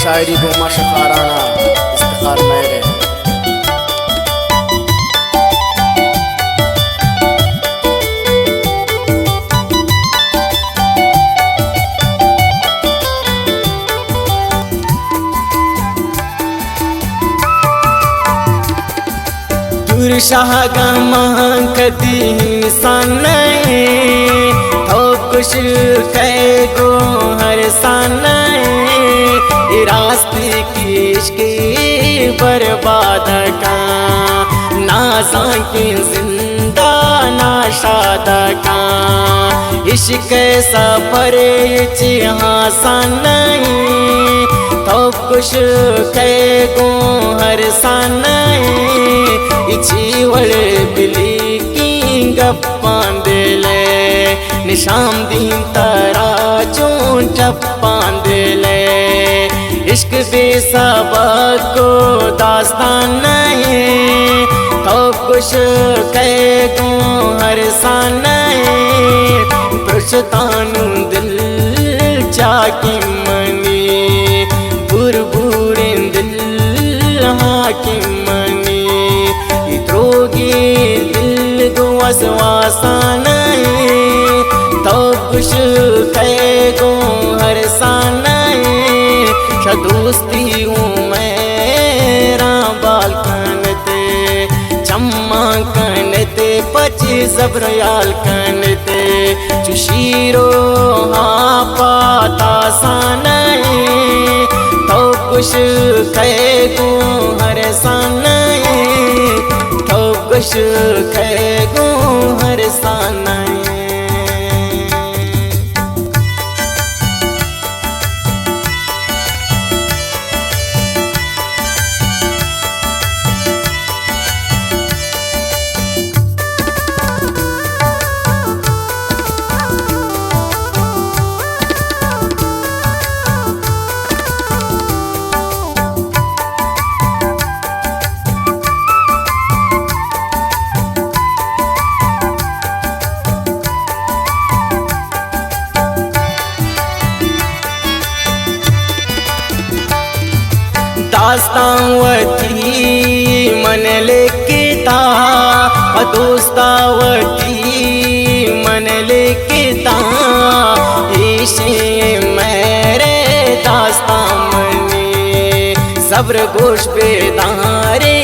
शायरी को मशखाराना इफ्तिखार मेरे। शाह कदी इंसान तो कुछ कह गो हर सान रास्ते की इश्क बर्बाद का ना साकी जिंदा ना शाद का इश्क सफर हासान तो कुछ कह गो हर सान जीवड़ बिली की गप्पां दिले निशाम दीन तारा चों चप्पां दिले इश्क बेसबक को दास्तान है तो कुछ कह गो हर सान पुरुषतानु दिल जाकी मनी बुरबुरे दिल हाकी दिल को वसवासान तो कुछ कह गो हर सान दोस्ती हूँ मेरा बाल कनते चम्मा कनते पची जबरयाल कनते चुशीरो हाँ पाता सान तो कुछ कह गो हर सान कुछ कह गो हर सान दास्तावती मन लेके ता दोस्तावती मन लेके ता इसे मेरे दास्ता मनी सब्र गोश बेदारे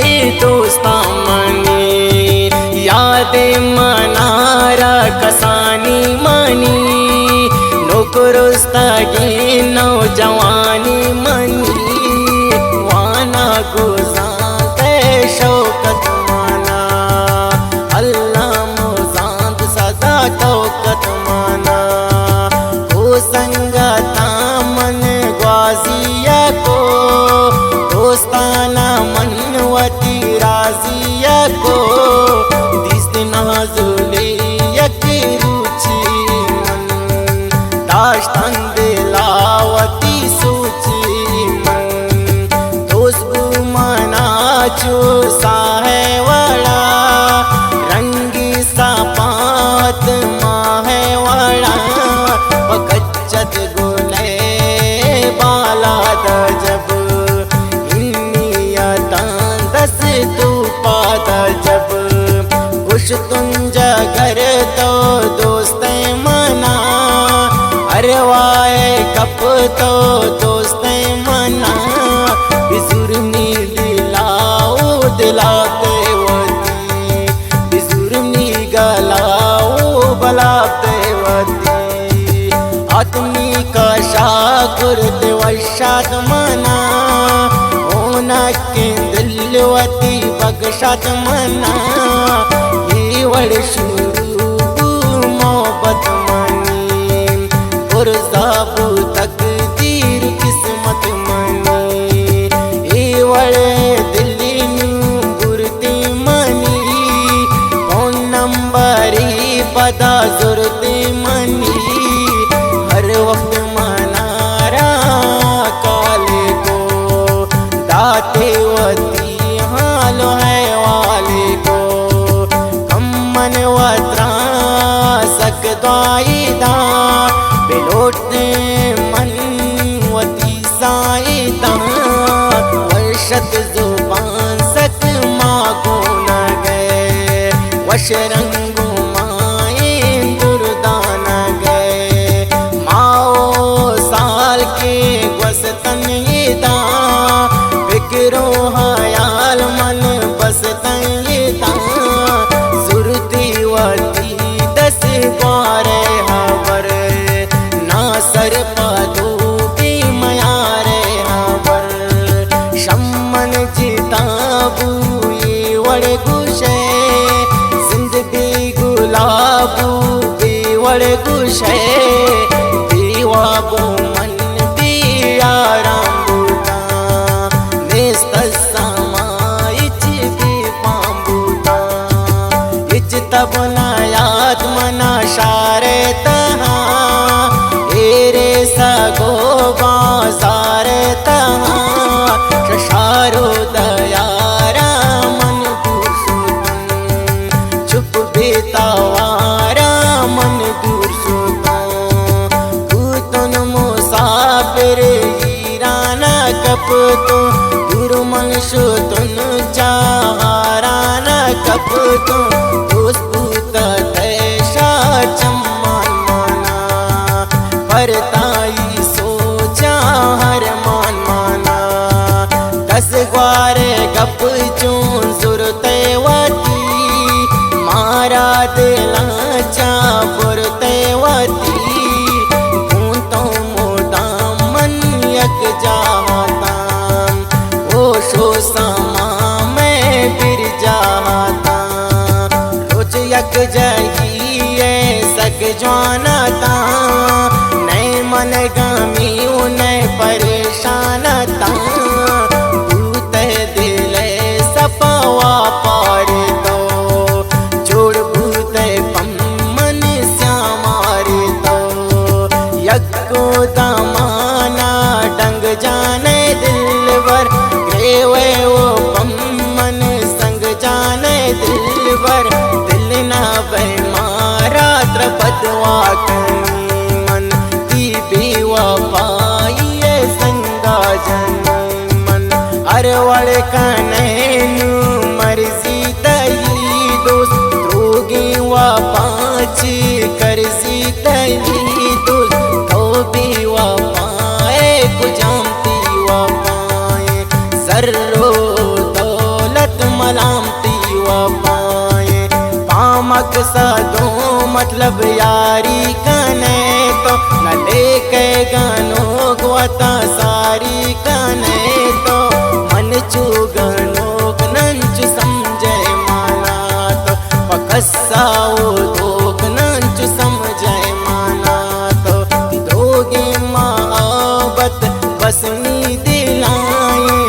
दोस्ता मनी याद मनारा कसानी मनी नौकरस्तागी नौजवानी मनी गुज़ा के शौकत माना अल्लाह मुज़ाद सदा तौकत माना को संगता मन ग्वाजिया को दोस्ताना मनवती राजिया को दिस नाजुली यक रुचि मन दाश्तन दिलावती सूची जो सा है वड़ा रंगी सा पात माँ है वड़ा कच्चत गुले बाला दजब इन्नियता दस तू पाता जब खुश तुम जगर तो दोस्त मना अरवाए कप तो दोस्त मना बिजुर्मी दिलाते वती बिजुर्मी गलाओ बलाते वती आत्मी का शाकुर दिवशात मना होना के दिलवती बगशात मना ये वड़ शुरू मोहब्बत मनी पुरजाबू तकदीर किस्मत मनी ये वड़ पता जुरते मनी हर वक्त मनारा काले को दाते वती हालो है वाले को कम मन वत्रा सकदाईदा बेलोटते मन वती साईदा वशरंगु माए दुर्दान गए माओ साल के वसतन येदा फिक्रो हयाल मन बसतन येदा सुरती वती 10 बार हवर ना सर पदो की मयारे हवर शम्मन जिताबू ये वड़ गुशे जिंदगी गुलाबू बेवड़ गुशे दीवा बो मन दिया रामबूता नेस्त समाइच भी पाम्बूता इच तब नायात मना शारे तहा एरे सगो बाजार तहा शशारो दयारा मन पुरुषोत्तम चुप बेतावारा मन पुरुषोत्तम पूतन मुसाफिर हीराना कपतो दुर्मन शुतन चाहाराना कपतो उस पूत तैशा चम्मान माना परताई सोचा हर मान माना 10 ग्वारे गप चून सुरते वती मारा दिला चा पुरते वती भूतों मोदाम मन यक जाताम ओ शो समा में फिर जाता रोज यक जाइए सक जवानता नए मन गामी उन्हें परेशान ता भूत दिल सपवा पार दो जोड़ भूत पम्मन श्यामार दो यको दामाना डंग जाने दिलवर ग्रेवे वो पम्मन संग जाने दिलवर दिल ना बेमारा त्रपदवा कनी मन की बेवा पाइए संगा जन मन अरवड़ कनैनु मर्जी दई दोस्त रोगी वा पाँच करजी दई दोस्त तो भी वा पाए कुजामती वा पाए सर्रो दौलत मलामती वा पाए पामक सदो मतलब यारी कने तो न लेके गानो गुआता सारी कने तो मन चू गनो नंचु समझे माना तो पकसाओ दोग नंचु समझे माना तो दोगे मोहब्बत बसनी दिलाए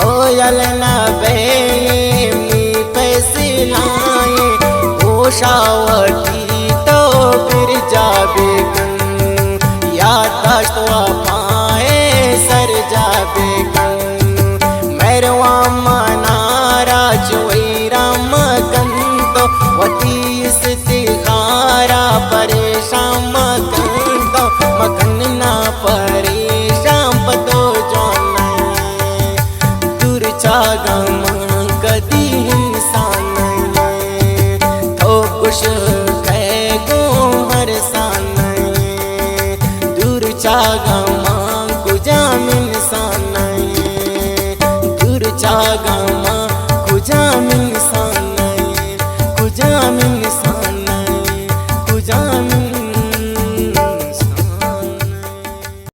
होयल न बेमी पैसे लाए ओशावटी तो फिर जाबे कन यादाश्त पाए सर जाबे कन मैरवा मनारा चुईरा मगन तो वती इस्तिखारा परेशान मगन तो मगन ना परेशान पतो जाने दूर चागम कदी इंसान तो कुछ है गो हर सान दूर चागम कुजाम इंसान दूर चागम